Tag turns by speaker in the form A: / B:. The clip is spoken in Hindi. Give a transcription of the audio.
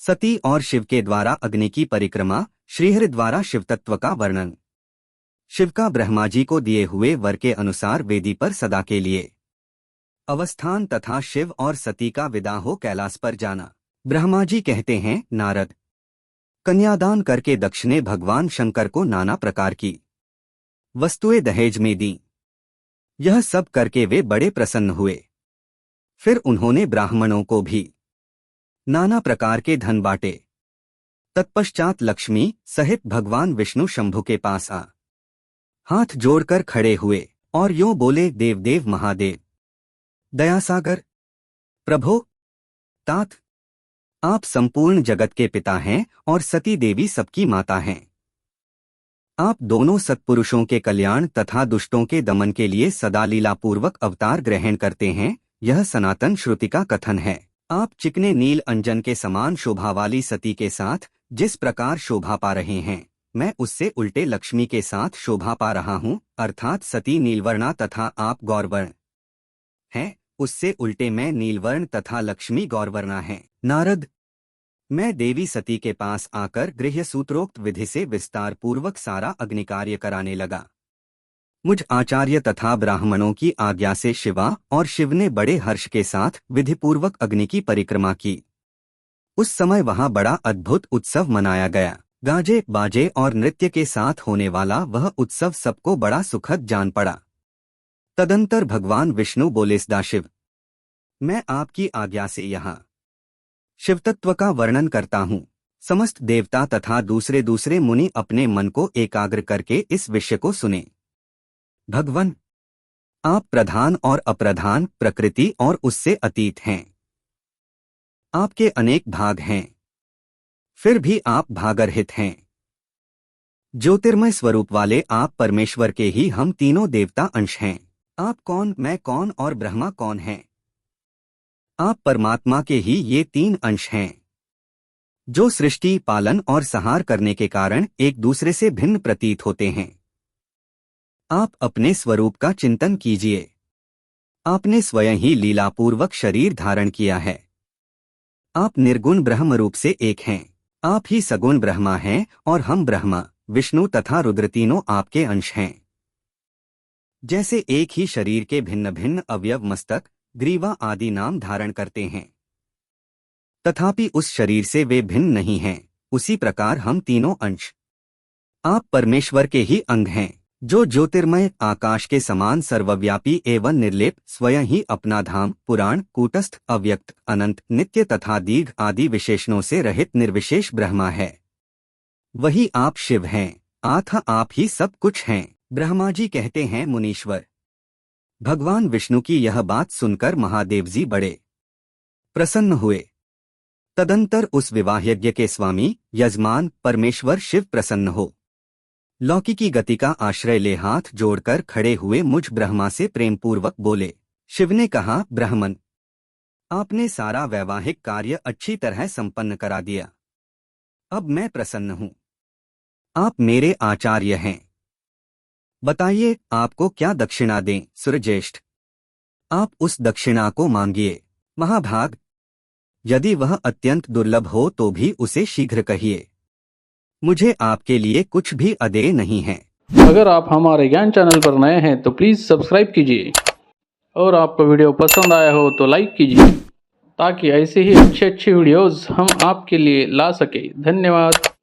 A: सती और शिव के द्वारा अग्नि की परिक्रमा, श्रीहरि द्वारा शिवतत्व का वर्णन। शिव का ब्रह्मा जी को दिए हुए वर के अनुसार वेदी पर सदा के लिए अवस्थान तथा शिव और सती का विदा हो कैलाश पर जाना। ब्रह्मा जी कहते हैं, नारद, कन्यादान करके दक्ष ने भगवान शंकर को नाना प्रकार की वस्तुएं दहेज में दी। यह सब करके वे बड़े प्रसन्न हुए। फिर उन्होंने ब्राह्मणों को भी नाना प्रकार के धन बांटे। तत्पश्चात लक्ष्मी सहित भगवान विष्णु शंभु के पास हाथ जोड़कर खड़े हुए और यूं बोले, देवदेव महादेव, दयासागर, प्रभो, तात, आप संपूर्ण जगत के पिता हैं और सती देवी सबकी माता हैं। आप दोनों सत्पुरुषों के कल्याण तथा दुष्टों के दमन के लिए सदा लीलापूर्वक अवतार ग्रहण करते हैं। यह सनातन श्रुति का कथन है। आप चिकने नील अंजन के समान शोभा वाली सती के साथ जिस प्रकार शोभा पा रहे हैं, मैं उससे उल्टे लक्ष्मी के साथ शोभा पा रहा हूँ, अर्थात सती नीलवर्णा तथा आप गौरवर्ण हैं, उससे उल्टे मैं नीलवर्ण तथा लक्ष्मी गौरवर्णा हैं। नारद, मैं देवी सती के पास आकर गृह्य सूत्रोक्त विधि से विस्तार पूर्वक सारा अग्नि कार्य कराने लगा। मुझ आचार्य तथा ब्राह्मणों की आज्ञा से शिवा और शिव ने बड़े हर्ष के साथ विधिपूर्वक अग्नि की परिक्रमा की। उस समय वहां बड़ा अद्भुत उत्सव मनाया गया। गाजे बाजे और नृत्य के साथ होने वाला वह उत्सव सबको बड़ा सुखद जान पड़ा। तदंतर भगवान विष्णु बोले, सदा शिव, मैं आपकी आज्ञा से यहाँ शिवतत्व का वर्णन करता हूँ। समस्त देवता तथा दूसरे दूसरे मुनि अपने मन को एकाग्र करके इस विषय को सुने। भगवन, आप प्रधान और अप्रधान, प्रकृति और उससे अतीत हैं। आपके अनेक भाग हैं, फिर भी आप भागरहित हैं। ज्योतिर्मय स्वरूप वाले आप परमेश्वर के ही हम तीनों देवता अंश हैं। आप कौन, मैं कौन और ब्रह्मा कौन हैं? आप परमात्मा के ही ये तीन अंश हैं, जो सृष्टि, पालन और संहार करने के कारण एक दूसरे से भिन्न प्रतीत होते हैं। आप अपने स्वरूप का चिंतन कीजिए। आपने स्वयं ही लीलापूर्वक शरीर धारण किया है। आप निर्गुण ब्रह्म रूप से एक हैं। आप ही सगुण ब्रह्मा हैं और हम ब्रह्मा, विष्णु तथा रुद्र तीनों आपके अंश हैं। जैसे एक ही शरीर के भिन्न भिन्न अवयव मस्तक, ग्रीवा आदि नाम धारण करते हैं, तथापि उस शरीर से वे भिन्न नहीं हैं, उसी प्रकार हम तीनों अंश आप परमेश्वर के ही अंग हैं, जो ज्योतिर्मय आकाश के समान सर्वव्यापी एवं निर्लेप, स्वयं ही अपना धाम, पुराण, कूटस्थ, अव्यक्त, अनंत, नित्य तथा दीर्घ आदि विशेषणों से रहित निर्विशेष ब्रह्मा है। वही आप शिव हैं, आथा आप ही सब कुछ हैं। ब्रह्मा जी कहते हैं, मुनीश्वर, भगवान विष्णु की यह बात सुनकर महादेव जी बड़े प्रसन्न हुए। तदंतर उस विवाह यज्ञ के स्वामी यजमान परमेश्वर शिव प्रसन्न हो लौकिकी गति का आश्रय ले हाथ जोड़कर खड़े हुए मुझ ब्रह्मा से प्रेमपूर्वक बोले। शिव ने कहा, ब्राह्मण, आपने सारा वैवाहिक कार्य अच्छी तरह संपन्न करा दिया। अब मैं प्रसन्न हूँ। आप मेरे आचार्य हैं। बताइए, आपको क्या दक्षिणा दें? सुरज्येष्ठ, आप उस दक्षिणा को मांगिए। महाभाग, यदि वह अत्यंत दुर्लभ हो तो भी उसे शीघ्र कहिए। मुझे आपके लिए कुछ भी अदेय नहीं है।
B: अगर आप हमारे ज्ञान चैनल पर नए हैं तो प्लीज़ सब्सक्राइब कीजिए और आपको वीडियो पसंद आया हो तो लाइक कीजिए, ताकि ऐसे ही अच्छे वीडियोस हम आपके लिए ला सके। धन्यवाद।